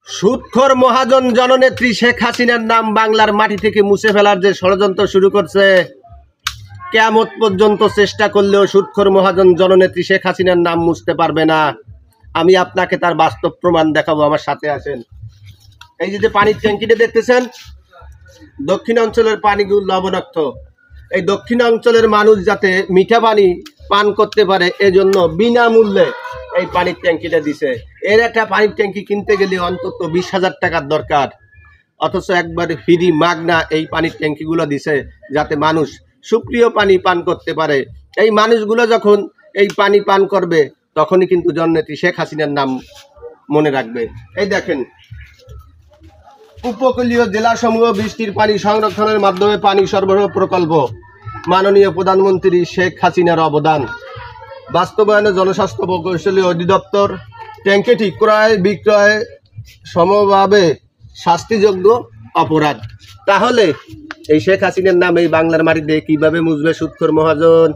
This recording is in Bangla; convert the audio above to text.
সুদখোর মহাজন জননেত্রী শেখ হাসিনার নাম বাংলার মাটি থেকে মুছে ফেলার যে ষড়যন্ত্র শুরু করছে, কিয়ামত পর্যন্ত চেষ্টা করলেও সুদখোর মহাজন জননেত্রী শেখ হাসিনার নাম মুছতে পারবে না। আমি আপনাকে তার বাস্তব প্রমাণ দেখাবো, আমার সাথে আসেন। এই যে পানির ট্যাঙ্কিটা দেখতেছেন, দক্ষিণ অঞ্চলের পানিগুলো লবণাক্ত। এই দক্ষিণ অঞ্চলের মানুষ যাতে মিঠা পানি পান করতে পারে, এজন্য বিনামূল্যে এই পানির ট্যাঙ্কিটা দিছে। এর একটা পানির ট্যাঙ্কি কিনতে গেলে অন্তত 20,000 টাকার দরকার, অথচ একবার ফ্রি মাগনা এই পানির ট্যাঙ্কিগুলো দিছে যাতে মানুষ সুপ্রিয় পানি পান করতে পারে। এই মানুষগুলো যখন এই পানি পান করবে, তখনই কিন্তু জননেত্রী শেখ হাসিনার নাম মনে রাখবে। এই দেখেন, উপকূলীয় জেলাসমূহ বৃষ্টির পানি সংরক্ষণের মাধ্যমে পানি সরবরাহ প্রকল্প, মাননীয় প্রধানমন্ত্রী শেখ হাসিনার অবদান বাস্তবায়নে জনস্বাস্থ্য প্রকৌশলী অধিদপ্তর। ট্যাঙ্কিটি ক্রয় বিক্রয় সমভাবে শাস্তিযোগ্য অপরাধ। তাহলে এই শেখ হাসিনার নাম এই বাংলার মাটিতে কিভাবে মুছবে সুদখোর মহাজন?